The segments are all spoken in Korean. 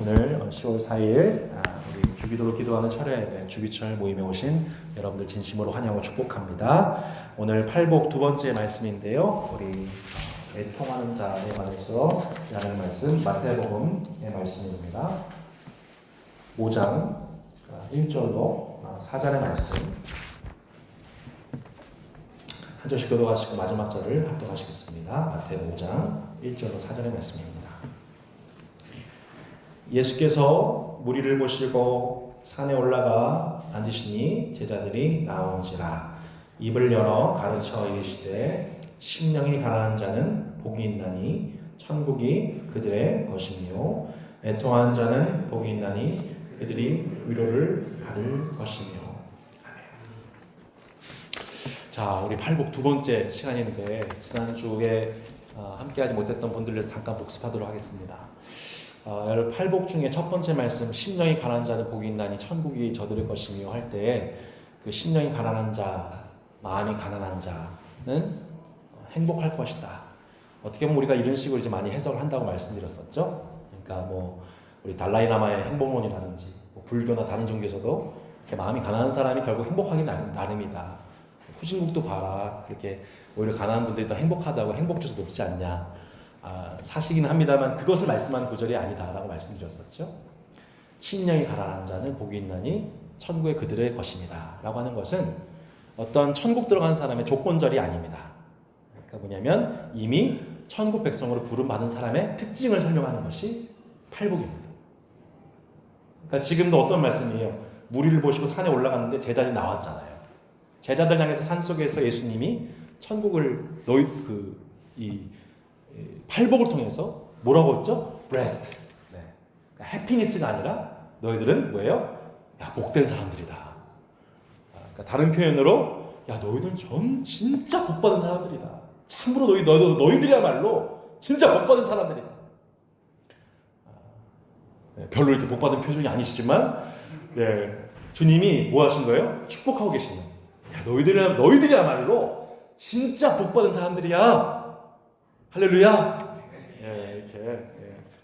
오늘 10월 4일 우리 주기도로 기도하는 철회 주기철 모임에 오신 여러분들 진심으로 환영하고 축복합니다. 오늘 팔복 두 번째 말씀인데요. 우리 애통하는 자에 관해서 하는 말씀 마태복음의 말씀입니다. 5장 1절로 4절의 말씀 한 절씩 교도하시고 마지막 절을 합독하시겠습니다. 마태 5장 1절로 4절의 말씀입니다. 예수께서 무리를 보시고 산에 올라가 앉으시니 제자들이 나온지라. 입을 열어 가르쳐 이르시되 심령이 가난한 자는 복이 있나니 천국이 그들의 것이며 애통하는 자는 복이 있나니 그들이 위로를 받을 것이며. 아멘. 자, 우리 팔복 두 번째 시간인데 지난주에 함께하지 못했던 분들을 위해서 잠깐 복습하도록 하겠습니다. 팔복 중에 첫 번째 말씀 심령이 가난한 자는 복이 있나니 천국이 저들의 것이며 할 때 그 심령이 가난한 자, 마음이 가난한 자는 행복할 것이다. 어떻게 보면 우리가 이런 식으로 이제 많이 해석을 한다고 말씀드렸었죠. 그러니까 뭐 우리 달라이라마의 행복론이라든지 뭐 불교나 다른 종교에서도 마음이 가난한 사람이 결국 행복하기 나름이다. 후진국도 봐라. 그렇게 오히려 가난한 분들이 더 행복하다고 행복지수 높지 않냐. 사실이긴 합니다만 그것을 말씀하는 구절이 아니다라고 말씀드렸었죠. 심령이 가난한 자는 복이 있나니 천국의 그들의 것입니다 라고 하는 것은 어떤 천국 들어간 사람의 조건절이 아닙니다. 그러니까 뭐냐면 이미 천국 백성으로 부름받은 사람의 특징을 설명하는 것이 팔복입니다. 그러니까 지금도 어떤 말씀이에요? 무리를 보시고 산에 올라갔는데 제자들이 나왔잖아요. 제자들 향해서 산속에서 예수님이 천국을 팔복을 통해서 뭐라고 했죠? blessed. 네. 그러니까 해피니스가 아니라 너희들은 뭐예요? 야, 복된 사람들이다. 그러니까 다른 표현으로 야, 너희들은 진짜 복받은 사람들이다. 참으로 너희들이야말로 진짜 복받은 사람들이다. 네, 별로 이렇게 복받은 표정이 아니시지만 네, 주님이 뭐 하신 거예요? 축복하고 계시는. 야, 너희들이야말로 진짜 복받은 사람들이야. 할렐루야.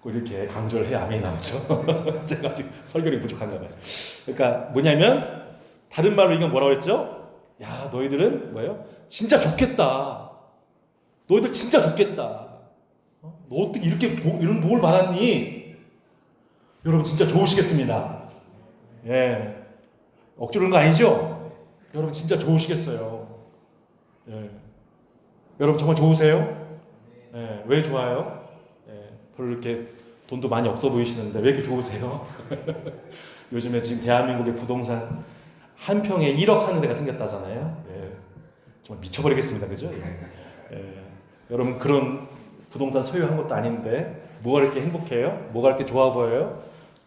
이렇게 강조를 해야 아멘이 나오죠. 제가 아직 설교력이 부족한가 봐요. 그러니까 뭐냐면 다른 말로 이건 뭐라고 했죠? 야, 너희들은 뭐예요? 진짜 좋겠다. 너희들 진짜 좋겠다. 너 어떻게 이런 복을 받았니? 여러분 진짜 좋으시겠습니다. 예, 억지로 그런 거 아니죠? 여러분 진짜 좋으시겠어요. 예, 여러분 정말 좋으세요? 예, 왜 좋아요? 예, 별로 이렇게 돈도 많이 없어 보이시는데 왜 이렇게 좋으세요? 요즘에 지금 대한민국의 부동산 한 평에 1억 하는 데가 생겼다잖아요. 예, 정말 미쳐버리겠습니다. 그죠? 예, 여러분 그런 부동산 소유한 것도 아닌데 뭐가 이렇게 행복해요? 뭐가 이렇게 좋아 보여요?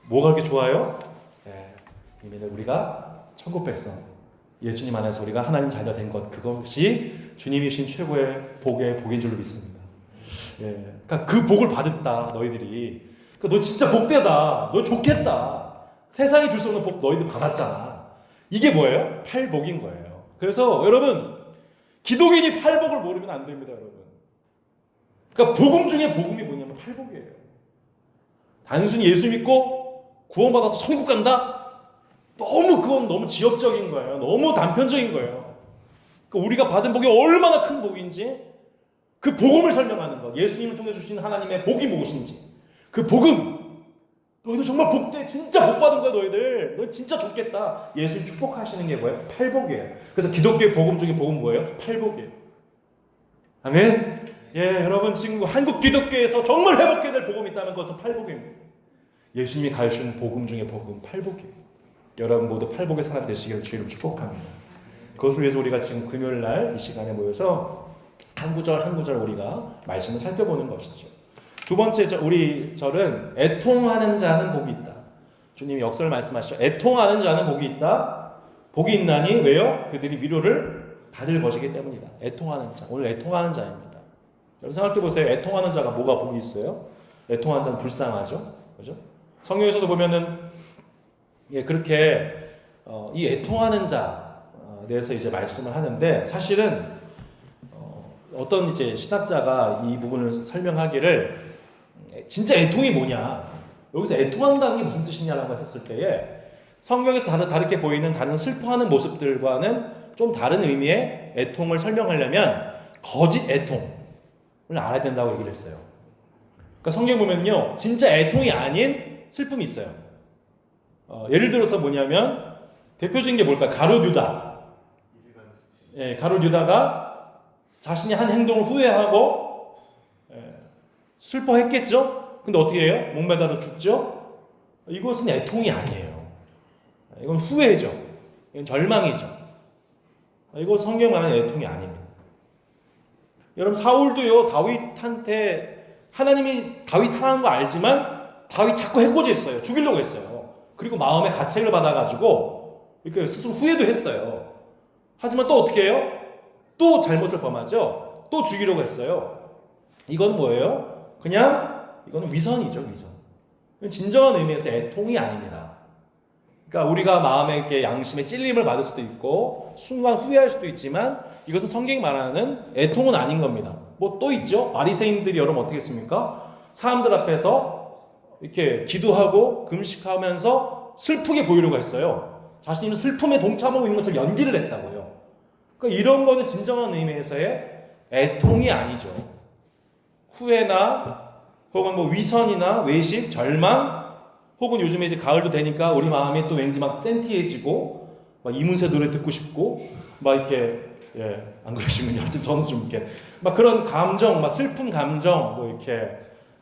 뭐가 이렇게 좋아요? 예, 이미 우리가 천국 백성 예수님 안에서 우리가 하나님 자녀 된 것, 그것이 주님이 주신 최고의 복인 줄로 믿습니다. 예, 그러니까 그 복을 받았다 너희들이. 그러니까 너 진짜 복되다. 너 좋겠다. 세상이 줄 수 없는 복 너희들 받았잖아. 이게 뭐예요? 팔복인 거예요. 그래서 여러분 기독인이 팔복을 모르면 안 됩니다, 여러분. 그러니까 복음 중에 복음이 뭐냐면 팔복이에요. 단순히 예수 믿고 구원받아서 천국 간다? 그건 너무 지역적인 거예요. 너무 단편적인 거예요. 그러니까 우리가 받은 복이 얼마나 큰 복인지 그 복음을 설명하는 것, 예수님을 통해 주신 하나님의 복이 무엇인지 그 복음, 너희들 정말 복돼, 진짜 복 받은 거야 너희들. 너 진짜 좋겠다. 예수님 축복하시는 게 뭐예요? 팔복이에요. 그래서 기독교의 복음 중에 복음 뭐예요? 팔복이에요. 아멘. 예, 여러분 지금 한국 기독교에서 정말 회복해야 될 복음이 있다면 그것은 팔복입니다. 예수님이 가르치는 복음 중에 복음 팔복이에요. 여러분 모두 팔복의 사람 되시기를 주의로 축복합니다. 그것을 위해서 우리가 지금 금요일 날 이 시간에 모여서 한 구절 한 구절 우리가 말씀을 살펴보는 것이죠. 두 번째 우리 절은 애통하는 자는 복이 있다. 주님이 역설을 말씀하시죠. 애통하는 자는 복이 있다. 복이 있나니 왜요? 그들이 위로를 받을 것이기 때문이다. 애통하는 자. 오늘 애통하는 자입니다. 여러분 생각해 보세요. 애통하는 자가 뭐가 복이 있어요? 애통하는 자는 불쌍하죠. 그죠? 성경에서도 보면은 그렇게 이 애통하는 자에 대해서 이제 말씀을 하는데 사실은 어떤 이제 신학자가 이 부분을 설명하기를 진짜 애통이 뭐냐? 여기서 애통한다는 게 무슨 뜻이냐라고 했었을 때에 성경에서 다르게 보이는 다른 슬퍼하는 모습들과는 좀 다른 의미의 애통을 설명하려면 거짓 애통을 알아야 된다고 얘기를 했어요. 그러니까 성경 보면요, 진짜 애통이 아닌 슬픔이 있어요. 예를 들어서 뭐냐면 대표적인 게 뭘까요? 가룟 유다. 예, 가룟 유다가 자신이 한 행동을 후회하고 슬퍼했겠죠? 근데 어떻게 해요? 목매달아 죽죠? 이것은 애통이 아니에요. 이건 후회죠. 이건 절망이죠. 이거 성경 말하는 애통이 아닙니다. 여러분 사울도요, 다윗한테 하나님이 다윗 사랑하는 거 알지만 다윗 자꾸 해코지 했어요. 죽이려고 했어요. 그리고 마음에 가책을 받아가지고 이렇게 스스로 후회도 했어요. 하지만 또 어떻게 해요? 또 잘못을 범하죠. 또 죽이려고 했어요. 이건 뭐예요? 그냥 이건 위선이죠, 위선. 진정한 의미에서 애통이 아닙니다. 그러니까 우리가 마음에 이렇게 양심에 찔림을 받을 수도 있고 순간 후회할 수도 있지만 이것은 성경이 말하는 애통은 아닌 겁니다. 뭐 또 있죠. 바리새인들이 여러분 어떻게 했습니까? 사람들 앞에서 이렇게 기도하고 금식하면서 슬프게 보이려고 했어요. 자신이 슬픔에 동참하고 있는 것처럼 연기를 했다고요. 그러니까 이런 거는 진정한 의미에서의 애통이 아니죠. 후회나 혹은 뭐 위선이나 외식, 절망, 혹은 요즘에 이제 가을도 되니까 우리 마음이 또 왠지 막 센티해지고 막 이문세 노래 듣고 싶고 막 이렇게 안 그러시면요. 하여튼 저는 좀 이렇게 막 그런 감정, 막 슬픈 감정, 뭐 이렇게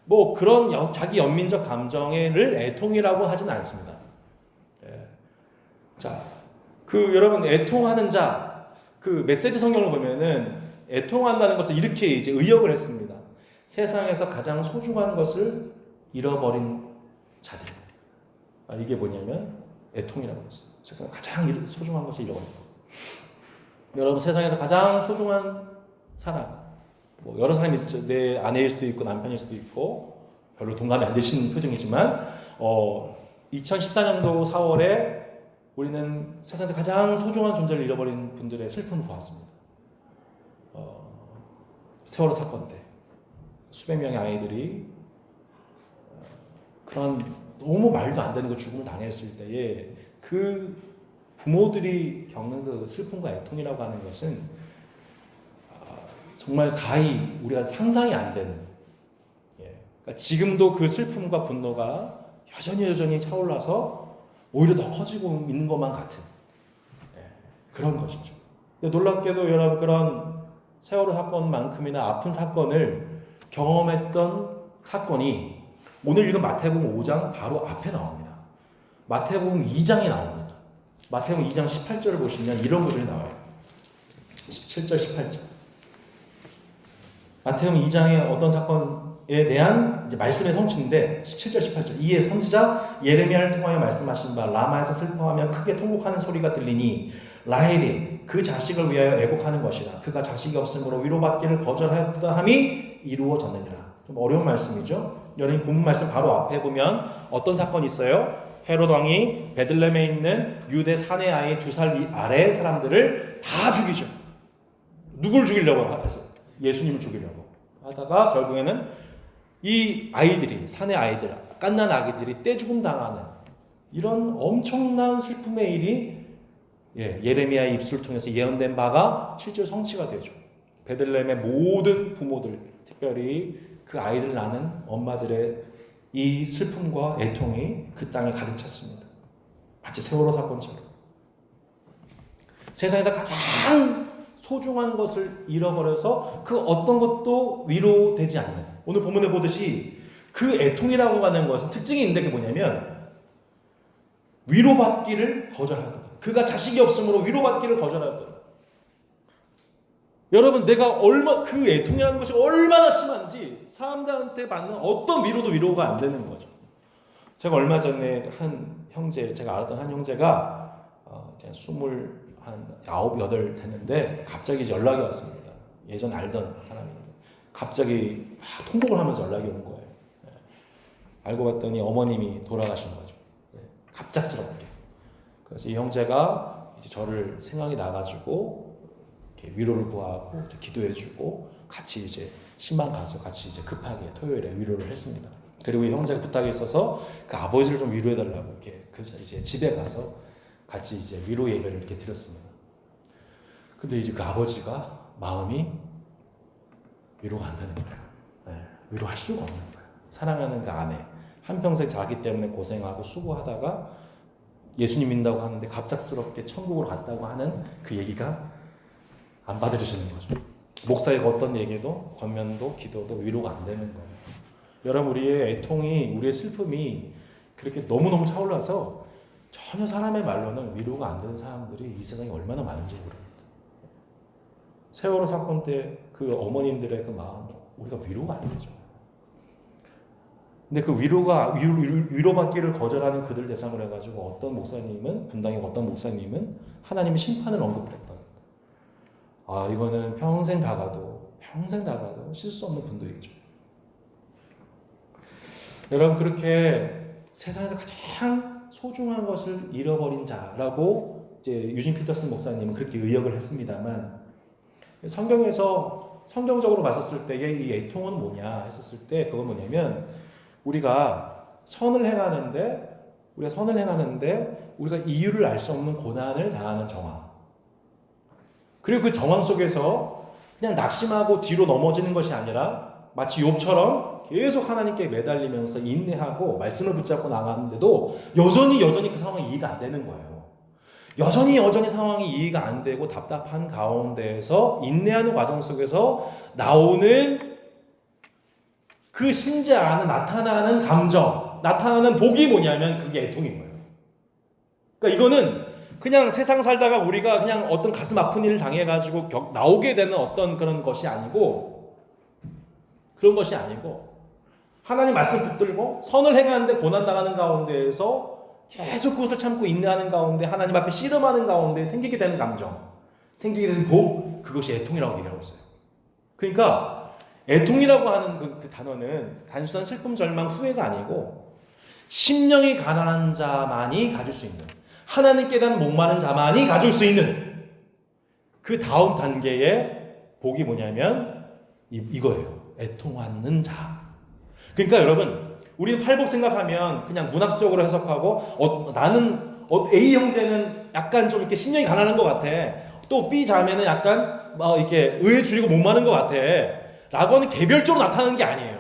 뭐 그런 자기 연민적 감정을 애통이라고 하지는 않습니다. 자, 그 여러분 애통하는 자, 그 메시지 성경을 보면은 애통한다는 것을 이렇게 이제 의역을 했습니다. 세상에서 가장 소중한 것을 잃어버린 자들. 이게 뭐냐면 애통이라고 했어요. 세상에 가장 소중한 것을 잃어버린 거. 여러분 세상에서 가장 소중한 사람, 뭐 여러 사람이 있죠. 내 아내일 수도 있고 남편일 수도 있고 별로 동감이 안 되시는 표정이지만 2014년도 4월에 우리는 세상에서 가장 소중한 존재를 잃어버린 분들의 슬픔을 보았습니다. 세월호 사건 때 수백 명의 아이들이 그런 너무 말도 안 되는 그 죽음을 당했을 때에 그 부모들이 겪는 그 슬픔과 애통이라고 하는 것은 정말 가히 우리가 상상이 안 되는, 그러니까 지금도 그 슬픔과 분노가 여전히 차올라서 오히려 더 커지고 있는 것만 같은 그런 것이죠. 근데 놀랍게도 여러분 그런 세월호 사건만큼이나 아픈 사건을 경험했던 사건이 오늘 읽은 마태복음 5장 바로 앞에 나옵니다. 마태복음 2장이 나옵니다. 마태복음 2장 18절을 보시면 이런 구절이 나와요. 17절, 18절. 마태복음 2장의 어떤 사건에 대한 이제 말씀의 성취인데 17절, 18절. 이에 선지자 예레미야를 통하여 말씀하신 바 라마에서 슬퍼하며 크게 통곡하는 소리가 들리니 라헬이 그 자식을 위하여 애곡하는 것이라. 그가 자식이 없으므로 위로받기를 거절하였다 함이 이루어졌느니라. 좀 어려운 말씀이죠. 여러분 본문 말씀 바로 앞에 보면 어떤 사건이 있어요? 헤롯 왕이 베들레헴에 있는 유대 사내 아이 2살 아래의 사람들을 다 죽이죠. 누굴 죽이려고 하겠어요? 예수님을 죽이려고 하다가 결국에는 이 아이들이 사내 아이들, 갓난 아기들이 떼죽음 당하는 이런 엄청난 슬픔의 일이 예레미야의 입술을 통해서 예언된 바가 실제로 성취가 되죠. 베들레헴의 모든 부모들, 특별히 그 아이들 낳는 엄마들의 이 슬픔과 애통이 그 땅에 가득 찼습니다. 마치 세월호 사건처럼. 세상에서 가장 소중한 것을 잃어버려서 그 어떤 것도 위로되지 않는, 오늘 본문에 보듯이 그 애통이라고 하는 것은 특징이 있는데 그게 뭐냐면 위로받기를 거절하더라. 그가 자식이 없으므로 위로받기를 거절하더라. 여러분 내가 그 애통이라는 것이 얼마나 심한지 사람들한테 받는 어떤 위로도 위로가 안 되는 거죠. 제가 얼마 전에 제가 알았던 한 형제가 이제 29, 8 됐는데 갑자기 이제 연락이 왔습니다. 예전 알던 사람인데 갑자기 막 통곡을 하면서 연락이 온 거예요. 알고 봤더니 어머님이 돌아가신 거죠. 갑작스럽게. 그래서 이 형제가 이제 저를 생각이 나가지고 이렇게 위로를 구하고 기도해주고 같이 이제 신방 가서 같이 이제 급하게 토요일에 위로를 했습니다. 그리고 이 형제가 부탁이 있어서 그 아버지를 좀 위로해달라고 이렇게 그 이제 집에 가서 같이 이제 위로 예배를 이렇게 드렸습니다. 근데 이제 그 아버지가 마음이 위로가 안 되는 거예요. 네, 위로할 수가 없는 거예요. 사랑하는 그 아내, 한평생 자기 때문에 고생하고 수고하다가 예수님 믿는다고 하는데 갑작스럽게 천국으로 갔다고 하는 그 얘기가 안 받아들여지는 거죠. 목사의 어떤 얘기도 권면도 기도도 위로가 안 되는 거예요. 여러분, 우리의 애통이, 우리의 슬픔이 그렇게 너무너무 차올라서 전혀 사람의 말로는 위로가 안 되는 사람들이 이 세상에 얼마나 많은지 모릅니다. 세월호 사건 때 그 어머님들의 그 마음, 우리가 위로가 안 되죠. 근데 그 위로받기를 거절하는 그들 대상으로 해가지고 어떤 목사님은, 분당의 어떤 목사님은 하나님의 심판을 언급을 했던. 아, 이거는 평생 다 가도 쉴 수 없는 분도이죠. 여러분, 그렇게 세상에서 가장 소중한 것을 잃어버린 자라고 이제 유진 피터슨 목사님은 그렇게 의역을 했습니다만, 성경적으로 봤었을 때의 이 애통은 뭐냐 했었을 때 그건 뭐냐면, 우리가 선을 행하는데 우리가 이유를 알 수 없는 고난을 당하는 정황, 그리고 그 정황 속에서 그냥 낙심하고 뒤로 넘어지는 것이 아니라 마치 욥처럼 계속 하나님께 매달리면서 인내하고 말씀을 붙잡고 나가는데도 여전히 그 상황이 이해가 안 되는 거예요. 여전히 상황이 이해가 안 되고 답답한 가운데에서 인내하는 과정 속에서 나오는 그 심지 안에 나타나는 감정, 나타나는 복이 뭐냐면 그게 애통인 거예요. 그러니까 이거는 그냥 세상 살다가 우리가 그냥 어떤 가슴 아픈 일을 당해가지고 나오게 되는 어떤 그런 것이 아니고, 하나님 말씀 붙들고 선을 행하는데 고난 당하는 가운데에서 계속 그것을 참고 인내하는 가운데 하나님 앞에 씨름하는 가운데 생기게 되는 감정, 생기게 되는 복, 그것이 애통이라고 얘기하고 있어요. 그러니까 애통이라고 하는 그 단어는 단순한 슬픔, 절망, 후회가 아니고 심령이 가난한 자만이 가질 수 있는, 하나님께 대한 목마른 자만이 가질 수 있는 그 다음 단계의 복이 뭐냐면 이거예요. 애통하는 자. 그러니까 여러분, 우리는 팔복 생각하면 그냥 문학적으로 해석하고 나는 A 형제는 약간 좀 이렇게 심령이 가난한 것 같아. 또 B 자매는 약간 이렇게 의에 줄이고 목마른 것 같아. 라고 하는 개별적으로 나타나는 게 아니에요.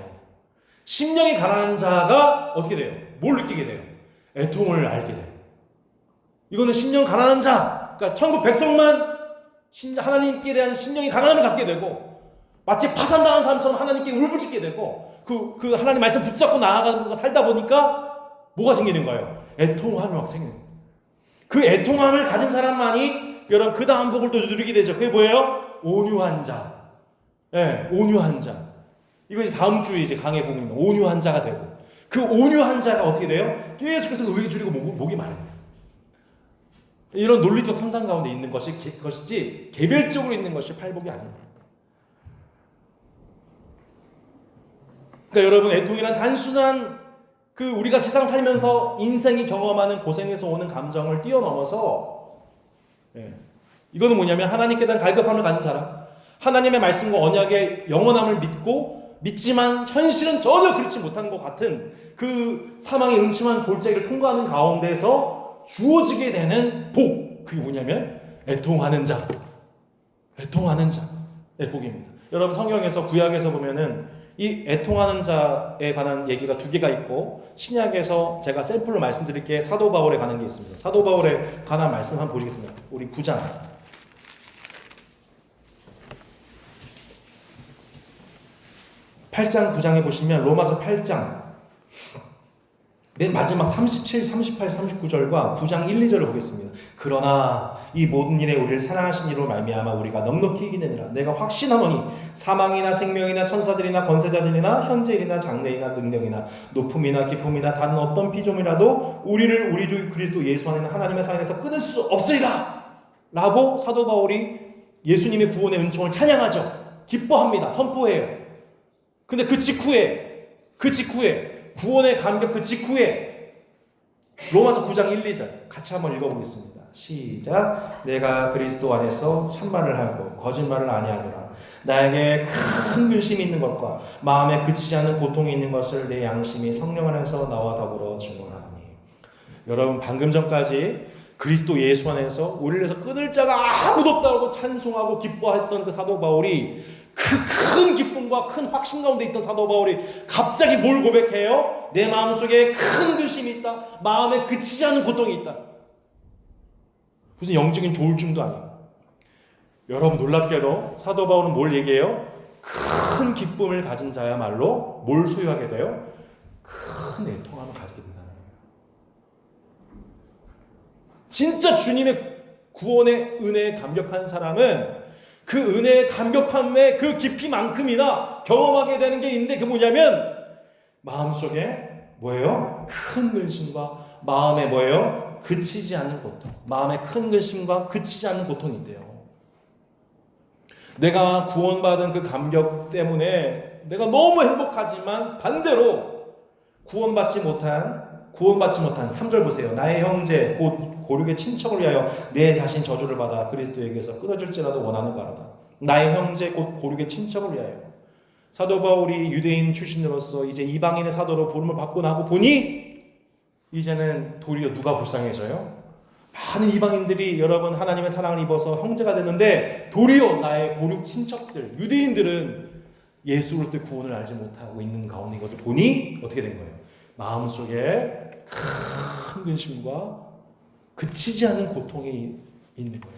심령이 가난한 자가 어떻게 돼요? 뭘 느끼게 돼요? 애통을 알게 돼요. 이거는 심령 가난한 자, 그러니까 천국 백성만 하나님께 대한 심령이 가난함을 갖게 되고, 마치 파산당한 사람처럼 하나님께 울부짖게 되고, 그 하나님 말씀 붙잡고 나아가는 거 살다 보니까 뭐가 생기는 거예요? 애통함이 막 생기는 거예요. 그 애통함을 가진 사람만이 여러분 그 다음 복을 또 누리게 되죠. 그게 뭐예요? 온유한 자. 네, 온유한 자. 이거 이제 다음 주에 이제 강의 복입니다. 온유한 자가 되고, 그 온유한 자가 어떻게 돼요? 계속해서 의에 줄이고 목이 마릅니다. 이런 논리적 상상 가운데 있는 것이지 개별적으로 있는 것이 팔복이 아닙니다. 그러니까 여러분, 애통이란 단순한 그 우리가 세상 살면서 인생이 경험하는 고생에서 오는 감정을 뛰어넘어서, 이거는 뭐냐면 하나님께 대한 갈급함을 가진 사람, 하나님의 말씀과 언약의 영원함을 믿지만 현실은 전혀 그렇지 못한 것 같은 그 사망의 음침한 골짜기를 통과하는 가운데서 주어지게 되는 복, 그게 뭐냐면 애통하는 자의 복입니다. 여러분, 성경에서 구약에서 보면은 이 애통하는 자에 관한 얘기가 2개가 있고, 신약에서 제가 샘플로 말씀드릴 게 사도 바울에 관한 게 있습니다. 사도 바울에 관한 말씀 한번 보시겠습니다. 우리 9장 8장 9장에 보시면 로마서 8장 맨 마지막 37, 38, 39절과 9장 1, 2절을 보겠습니다. 그러나 이 모든 일에 우리를 사랑하신 이로 말미암아 우리가 넉넉히 이기느니라. 내가 확신하노니 사망이나 생명이나 천사들이나 권세자들이나 현재일이나 장래이나 능력이나 높음이나 깊음이나 다른 어떤 피조물이라도 우리를 우리 주 그리스도 예수 안에 있는 하나님의 사랑에서 끊을 수 없으리라 라고 사도 바울이 예수님의 구원의 은총을 찬양하죠. 기뻐합니다. 선포해요. 근데 그 직후에 구원의 감격 그 직후에 로마서 9장 1, 2절 같이 한번 읽어보겠습니다. 시작. 내가 그리스도 안에서 참말을 하고 거짓말을 아니하노라. 나에게 큰 근심이 있는 것과 마음에 그치지 않는 고통이 있는 것을 내 양심이 성령 안에서 나와 더불어 증언하니. 여러분, 방금 전까지 그리스도 예수 안에서 우리를 위해서 끊을 자가 아무도 없다고 찬송하고 기뻐했던 그 사도 바울이, 그 큰 기쁨과 큰 확신 가운데 있던 사도 바울이 갑자기 뭘 고백해요? 내 마음속에 큰 근심이 있다. 마음에 그치지 않는 고통이 있다. 무슨 영적인 조울증도 아니에요. 여러분, 놀랍게도 사도 바울은 뭘 얘기해요? 큰 기쁨을 가진 자야말로 뭘 소유하게 돼요? 큰 애통함을 가지게 된다는 거예요. 진짜 주님의 구원의 은혜에 감격한 사람은 그 은혜의 감격함의 그 깊이만큼이나 경험하게 되는 게 있는데, 그게 뭐냐면 마음속에 뭐예요? 큰 근심과 마음에 뭐예요? 그치지 않는 고통. 마음에 큰 근심과 그치지 않는 고통이 있대요. 내가 구원받은 그 감격 때문에 내가 너무 행복하지만 반대로 구원받지 못한 3절 보세요. 나의 형제 곧 고륙의 친척을 위하여 내 자신 저주를 받아 그리스도에게서 끊어질지라도 원하는 바라다. 나의 형제 곧 고륙의 친척을 위하여. 사도 바울이 유대인 출신으로서 이제 이방인의 사도로 부름을 받고 나고 보니 이제는 도리어 누가 불쌍해져요? 많은 이방인들이 여러분 하나님의 사랑을 입어서 형제가 됐는데 도리어 나의 고륙 친척들 유대인들은 예수 그리스도의 구원을 알지 못하고 있는 가운데 이것을 보니 어떻게 된 거예요? 마음속에 큰 근심과 그치지 않는 고통이 있는 거예요.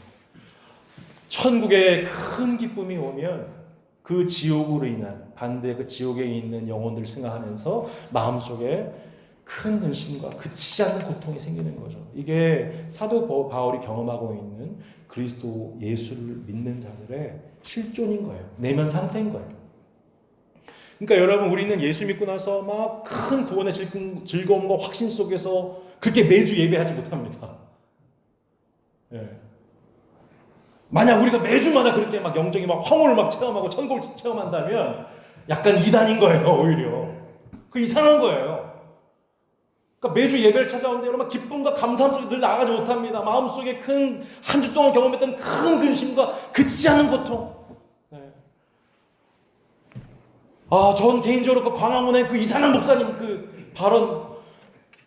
천국에 큰 기쁨이 오면 그 지옥으로 인한 반대 그 지옥에 있는 영혼들을 생각하면서 마음속에 큰 근심과 그치지 않는 고통이 생기는 거죠. 이게 사도 바울이 경험하고 있는 그리스도 예수를 믿는 자들의 실존인 거예요. 내면 상태인 거예요. 그러니까 여러분, 우리는 예수 믿고 나서 막 큰 구원의 즐거움과 확신 속에서 그렇게 매주 예배하지 못합니다. 예. 만약 우리가 매주마다 그렇게 막 영적인 막 황홀을 막 체험하고 천국을 체험한다면 약간 이단인 거예요. 오히려 그 이상한 거예요. 그러니까 매주 예배를 찾아오는데 여러분 기쁨과 감사함 속에 늘 나가지 못합니다. 마음속에 큰 한 주 동안 경험했던 큰 근심과 그치지 않는 고통. 네. 전 개인적으로 그 광화문의 그 이상한 목사님 그 발언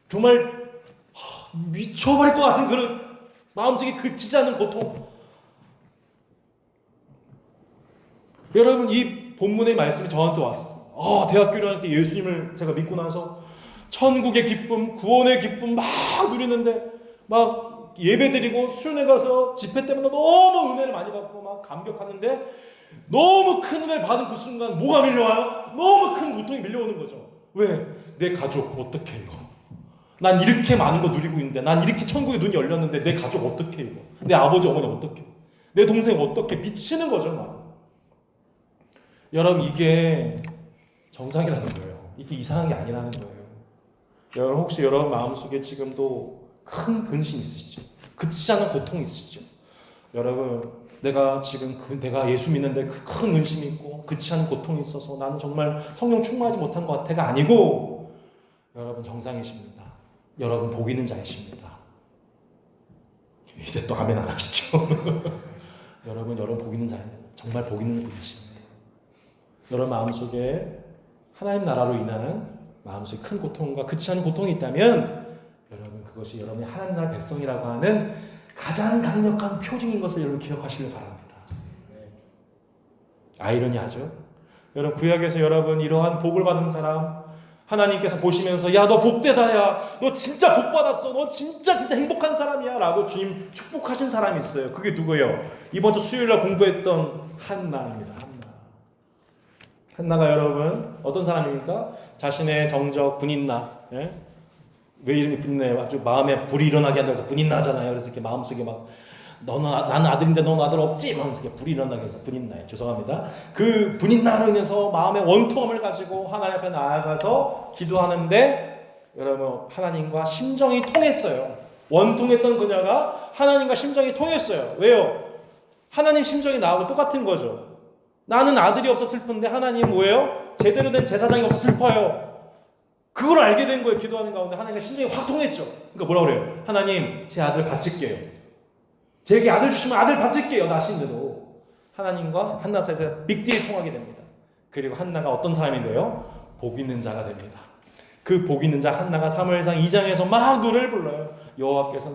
정말 미쳐버릴 것 같은 그런 마음속에 그치지 않는 고통. 여러분, 이 본문의 말씀이 저한테 왔어요. 대학교 1학년 때 예수님을 제가 믿고 나서 천국의 기쁨, 구원의 기쁨 막 누리는데 막 예배드리고 수련회 가서 집회 때마다 너무 은혜를 많이 받고 막 감격하는데 너무 큰 은혜를 받은 그 순간 뭐가 밀려와요? 너무 큰 고통이 밀려오는 거죠. 왜? 내 가족 어떻게 이거? 난 이렇게 많은 거 누리고 있는데, 난 이렇게 천국에 눈이 열렸는데 내 가족 어떻게 이거? 내 아버지 어머니 어떻게? 내 동생 어떻게? 미치는 거죠 막. 여러분, 이게 정상이라는 거예요. 이게 이상한 게 아니라는 거예요. 여러분, 혹시 여러분 마음속에 지금도 큰 근심 있으시죠? 그치지 않은 고통 있으시죠? 여러분, 내가 지금 내가 예수 믿는데 그 큰 근심이 있고 그치지 않은 고통이 있어서 나는 정말 성령 충만하지 못한 것 같아가 아니고, 여러분 정상이십니다. 여러분 복 있는 자이십니다. 이제 또 아멘 안 하시죠? 여러분 복 있는 자예요. 정말 복 있는 분이십니다. 여러분 마음속에 하나님 나라로 인한 마음속에 큰 고통과 그치지 않은 고통이 있다면 여러분 그것이 여러분의 하나님 나라 백성이라고 하는 가장 강력한 표징인 것을 여러분 기억하시길 바랍니다. 아이러니하죠? 여러분 구약에서 여러분 이러한 복을 받은 사람 하나님께서 보시면서 야 너 복되다, 야 너 진짜 복 받았어, 너 진짜 행복한 사람이야 라고 주님 축복하신 사람이 있어요. 그게 누구예요? 이번 주 수요일날 공부했던 한나입니다. 한나가 여러분 어떤 사람입니까? 자신의 정적 분인나, 예? 왜 이름이 분인나예요? 아주 마음에 불이 일어나게 한다고 해서 분인나잖아요. 그래서 이렇게 마음속에 막 나는 아들인데 너는 아들 없지? 막 이렇게 불이 일어나게 해서 분인나예요. 죄송합니다. 그 분인나로 인해서 마음의 원통함을 가지고 하나님 앞에 나아가서 기도하는데 여러분 하나님과 심정이 통했어요. 원통했던 그녀가 하나님과 심정이 통했어요. 왜요? 하나님 심정이 나하고 똑같은 거죠. 나는 아들이 없어 슬픈데 하나님 뭐예요? 제대로 된 제사장이 없어 슬퍼요. 그걸 알게 된 거예요. 기도하는 가운데 하나님과 심정이 확 통했죠. 그러니까 뭐라 그래요? 하나님 제 아들 바칠게요. 제게 아들 주시면 아들 바칠게요. 나신 대로. 하나님과 한나 사이에서 빅딜이 통하게 됩니다. 그리고 한나가 어떤 사람이 돼요? 복 있는 자가 됩니다. 그 복 있는 자 한나가 사무엘상 2장에서 막 노래를 불러요. 여호와께서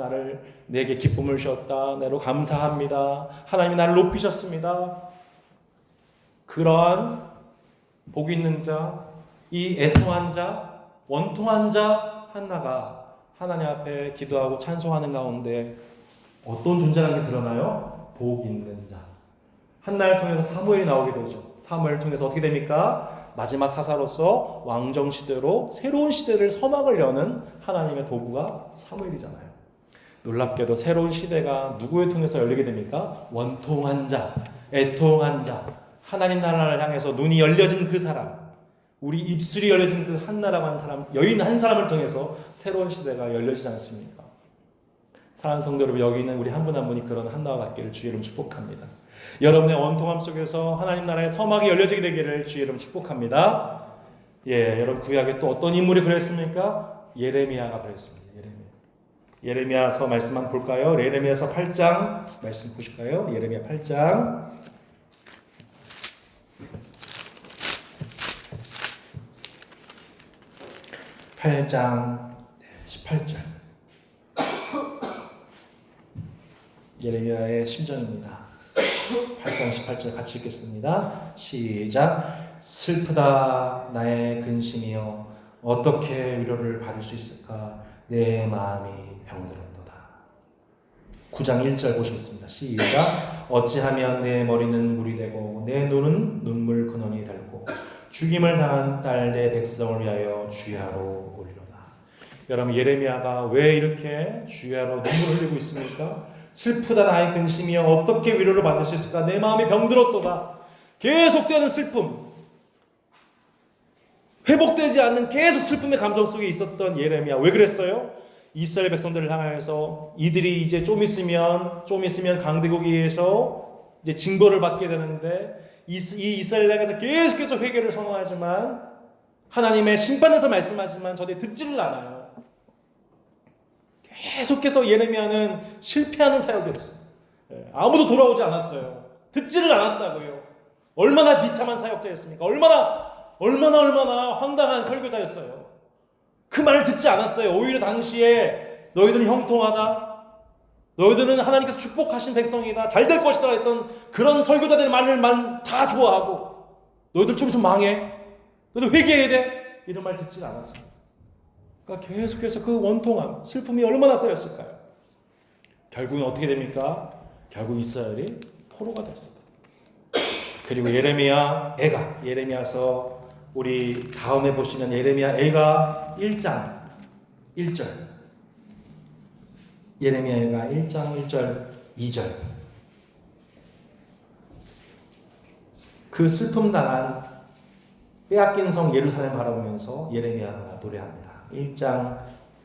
내게 기쁨을 주었다. 내로 감사합니다. 하나님이 나를 높이셨습니다. 그러한 복 있는 자, 이 애통한 자, 원통한 자 한나가 하나님 앞에 기도하고 찬송하는 가운데 어떤 존재라는 게 드러나요? 복 있는 자. 한나를 통해서 사무엘이 나오게 되죠. 사무엘을 통해서 어떻게 됩니까? 마지막 사사로서 왕정 시대로 새로운 시대를 서막을 여는 하나님의 도구가 사무엘이잖아요. 놀랍게도 새로운 시대가 누구를 통해서 열리게 됩니까? 원통한 자, 애통한 자, 하나님 나라를 향해서 눈이 열려진 그 사람, 우리 입술이 열려진 그 한나라고 하는 사람, 여인 한 사람을 통해서 새로운 시대가 열려지지 않습니까? 사랑하는 성도 여러분, 여기 있는 우리 한 분 한 분이 그런 한나와 같기를 주의 이름 축복합니다. 여러분의 원통함 속에서 하나님 나라의 서막이 열려지게 되기를 주의 이름 축복합니다. 예, 여러분 구약에 또 어떤 인물이 그랬습니까? 예레미야가 그랬습니다. 예레미야서 말씀 한번 볼까요? 예레미야서 8장 말씀 보실까요? 예레미야 8장 18절 예레미야의 심정입니다. 8장 18절 같이 읽겠습니다. 시작. 슬프다 나의 근심이여 어떻게 위로를 받을 수 있을까 내 마음이 병들었도다. 9장 1절 보시겠습니다. 시작. 어찌하면 내 머리는 물이 되고 내 눈은 눈물 근원이 달고 죽임을 당한 딸 내 백성을 위하여 주야로 올리로다. 여러분 예레미야가 왜 이렇게 주야로 눈물을 흘리고 있습니까? 슬프다 나의 근심이여 어떻게 위로를 받을 수 있을까 내 마음이 병들었도다. 계속되는 슬픔, 회복되지 않는 계속 슬픔의 감정 속에 있었던 예레미야. 왜 그랬어요? 이스라엘 백성들을 향해서 이들이 이제 좀 있으면 강대국에서 이제 징벌을 받게 되는데 이 이스라엘 향해서 계속해서 회개를 선언하지만 하나님의 심판에서 말씀하지만 저들이 듣지를 않아요. 계속해서 예레미야는 실패하는 사역이었어요. 아무도 돌아오지 않았어요. 듣지를 않았다고요. 얼마나 비참한 사역자였습니까? 얼마나 황당한 설교자였어요. 그 말을 듣지 않았어요. 오히려 당시에 너희들은 형통하다, 너희들은 하나님께서 축복하신 백성이다, 잘 될 것이다 했던 그런 설교자들의 말을만 다 좋아하고 너희들 좀 있으면 망해, 너희들 회개해야 돼, 이런 말 듣지 않았습니다. 그러니까 계속해서 그 원통함, 슬픔이 얼마나 쌓였을까요? 결국은 어떻게 됩니까? 결국 이스라엘이 포로가 됩니다. 그리고 예레미야서 우리 다음에 보시면 예레미야 애가 1장 1절, 예레미야 애가 1장 1절 2절, 그 슬픔 당한 빼앗긴 성 예루살렘 바라보면서 예레미야가 노래합니다. 1장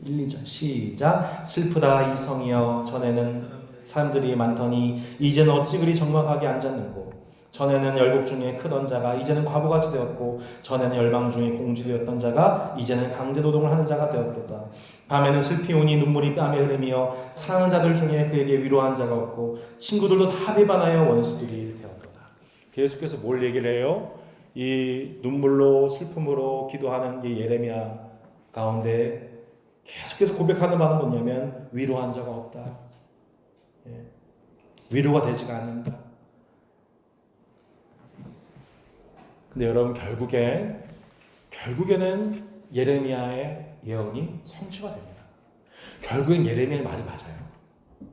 1, 2절 시작. 슬프다 이 성이여 전에는 사람들이 많더니 이제는 어찌 그리 적막하게 앉았는고 전에는 열국 중에 크던 자가 이제는 과부같이 되었고 전에는 열방 중에 공주되었던 자가 이제는 강제노동을 하는 자가 되었도다. 밤에는 슬피 우니 눈물이 뺨에 흐르며 사랑하는 자들 중에 그에게 위로한 자가 없고 친구들도 다 배반하여 원수들이 되었도다. 계속해서 뭘 얘기를 해요? 이 눈물로 슬픔으로 기도하는 이 예레미야 가운데 계속해서 고백하는 바는 뭐냐면 위로한 자가 없다. 위로가 되지가 않는다. 근데 여러분 결국에는 예레미야의 예언이 성취가 됩니다. 결국엔 예레미야의 말이 맞아요.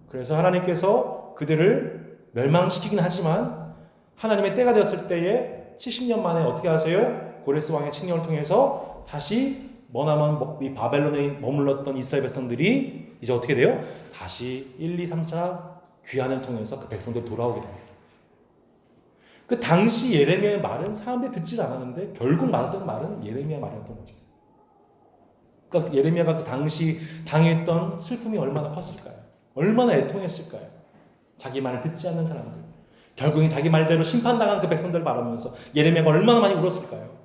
그래서 하나님께서 그들을 멸망시키긴 하지만 하나님의 때가 되었을 때에 70년 만에 어떻게 하세요? 고레스 왕의 칙령을 통해서 다시 머나먼 이 바벨론에 머물렀던 이스라엘 백성들이 이제 어떻게 돼요? 다시 1, 2, 3, 4 귀환을 통해서 그 백성들이 돌아오게 됩니다. 그 당시 예레미야의 말은 사람들이 듣지 않았는데 결국 맞았던 말은 예레미야 말이었던 거죠. 그러니까 예레미야가 그 당시 당했던 슬픔이 얼마나 컸을까요? 얼마나 애통했을까요? 자기 말을 듣지 않는 사람들, 결국엔 자기 말대로 심판당한 그 백성들을 바라보면서 예레미야가 얼마나 많이 울었을까요?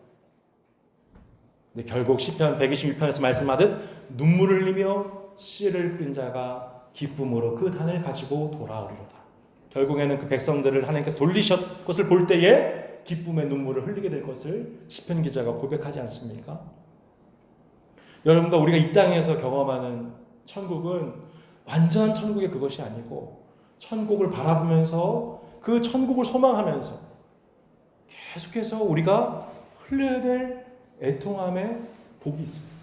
근데 결국 시편 126편에서 말씀하듯 눈물을 흘리며 씨를 뻬는 자가 기쁨으로 그 단을 가지고 돌아오리로다. 결국에는 그 백성들을 하나님께서 돌리셨 것을 볼 때에 기쁨의 눈물을 흘리게 될 것을 시편 기자가 고백하지 않습니까? 여러분과 우리가 이 땅에서 경험하는 천국은 완전한 천국의 그것이 아니고 천국을 바라보면서 그 천국을 소망하면서 계속해서 우리가 흘려야 될 애통함의 복이 있습니다.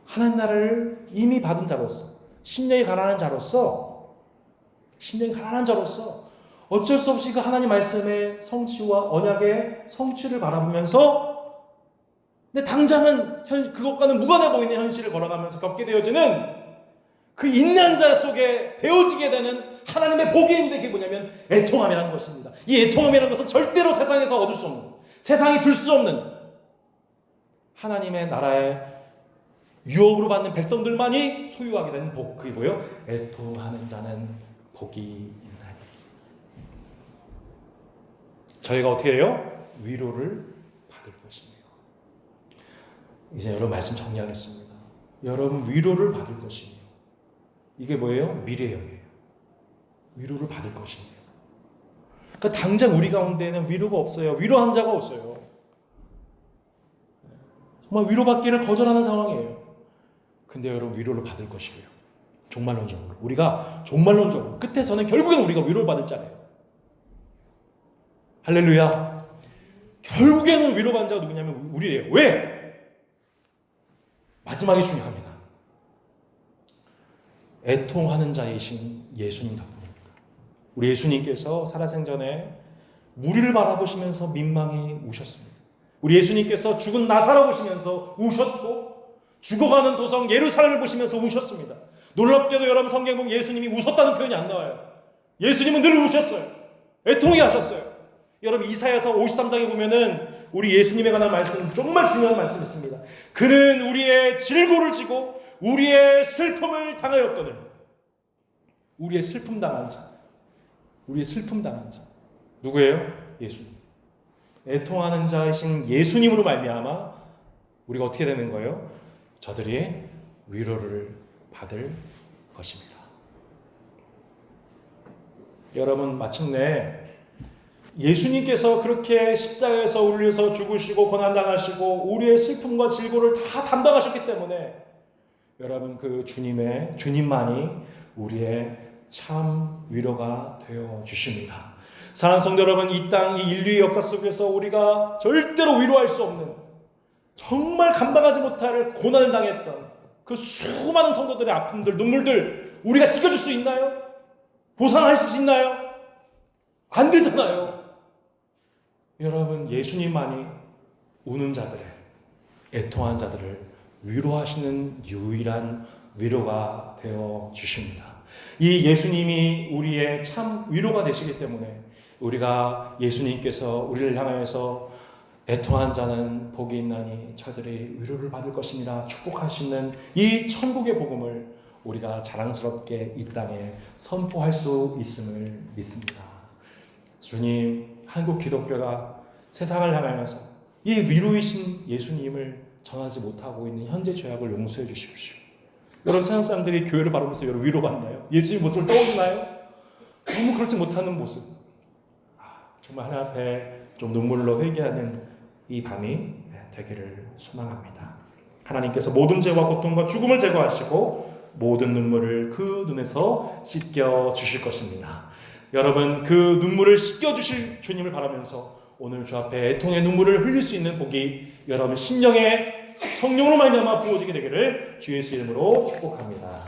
하나님 나라를 이미 받은 자로서 심령이 가난한 자로서 어쩔 수 없이 그 하나님 말씀의 성취와 언약의 성취를 바라보면서 근데 당장은 그것과는 무관해 보이는 현실을 걸어가면서 겪게 되어지는 그 인내한 자 속에 배어지게 되는 하나님의 복이 있는데 그게 뭐냐면 애통함이라는 것입니다. 이 애통함이라는 것은 절대로 세상에서 얻을 수 없는, 세상이 줄 수 없는 하나님의 나라의 유업으로 받는 백성들만이 소유하게 되는 복. 그게 뭐예요? 애통하는 자는 복이 있나니. 저희가 어떻게 해요? 위로를 받을 것입니다. 이제 여러분 말씀 정리하겠습니다. 여러분 위로를 받을 것이에요. 이게 뭐예요? 미래형이에요. 위로를 받을 것입니다. 그러니까 당장 우리 가운데는 위로가 없어요. 위로한 자가 없어요. 정말 위로받기를 거절하는 상황이에요. 근데 여러분 위로를 받을 것이에요. 종말론적으로. 우리가 종말론적으로 끝에서는 결국에는 우리가 위로를 받을 자예요. 할렐루야. 결국에는 위로받는 자가 누구냐면 우리예요. 왜? 마지막이 중요합니다. 애통하는 자이신 예수님 덕분입니다. 우리 예수님께서 살아생전에 무리를 바라보시면서 민망히 우셨습니다. 우리 예수님께서 죽은 나사로 보시면서 우셨고 죽어가는 도성 예루살렘을 보시면서 우셨습니다. 놀랍게도 여러분 성경 보면 예수님이 웃었다는 표현이 안 나와요. 예수님은 늘 우셨어요. 애통해 하셨어요. 여러분 이사야서 53장에 보면은 우리 예수님에 관한 말씀 정말 중요한 말씀이 있습니다. 그는 우리의 질고를 지고 우리의 슬픔을 당하였거늘. 우리의 슬픔 당한 자. 우리의 슬픔 당한 자. 누구예요? 예수님. 애통하는 자이신 예수님으로 말미암아 우리가 어떻게 되는 거예요? 저들이 위로를 받을 것입니다. 여러분 마침내 예수님께서 그렇게 십자가에서 울려서 죽으시고 고난당하시고 우리의 슬픔과 질고를 다 담당하셨기 때문에 여러분 그 주님만이 우리의 참 위로가 되어 주십니다. 사랑하는 성도 여러분, 이 땅, 이 인류의 역사 속에서 우리가 절대로 위로할 수 없는 정말 감당하지 못할 고난을 당했던 그 수많은 성도들의 아픔들, 눈물들 우리가 씻어줄 수 있나요? 보상할 수 있나요? 안 되잖아요. 여러분 예수님만이 우는 자들의 애통한 자들을 위로하시는 유일한 위로가 되어 주십니다. 이 예수님이 우리의 참 위로가 되시기 때문에 우리가 예수님께서 우리를 향하여서 애통한 자는 복이 있나니 저들이 위로를 받을 것입니다 축복하시는 이 천국의 복음을 우리가 자랑스럽게 이 땅에 선포할 수 있음을 믿습니다. 주님, 한국 기독교가 세상을 향하여서 이 위로이신 예수님을 전하지 못하고 있는 현재 죄악을 용서해 주십시오. 여러분 세상 사람들이 교회를 바라보면서 여러분 위로받나요? 예수님 모습을 떠올리나요? 너무 그렇지 못하는 모습. 정말 하나님 앞에 좀 눈물로 회개하는 이 밤이 되기를 소망합니다. 하나님께서 모든 죄와 고통과 죽음을 제거하시고 모든 눈물을 그 눈에서 씻겨 주실 것입니다. 여러분 그 눈물을 씻겨 주실 주님을 바라면서 오늘 주 앞에 애통의 눈물을 흘릴 수 있는 복이 여러분 심령에 성령으로 말미암아 부어지게 되기를 주 예수 이름으로 축복합니다.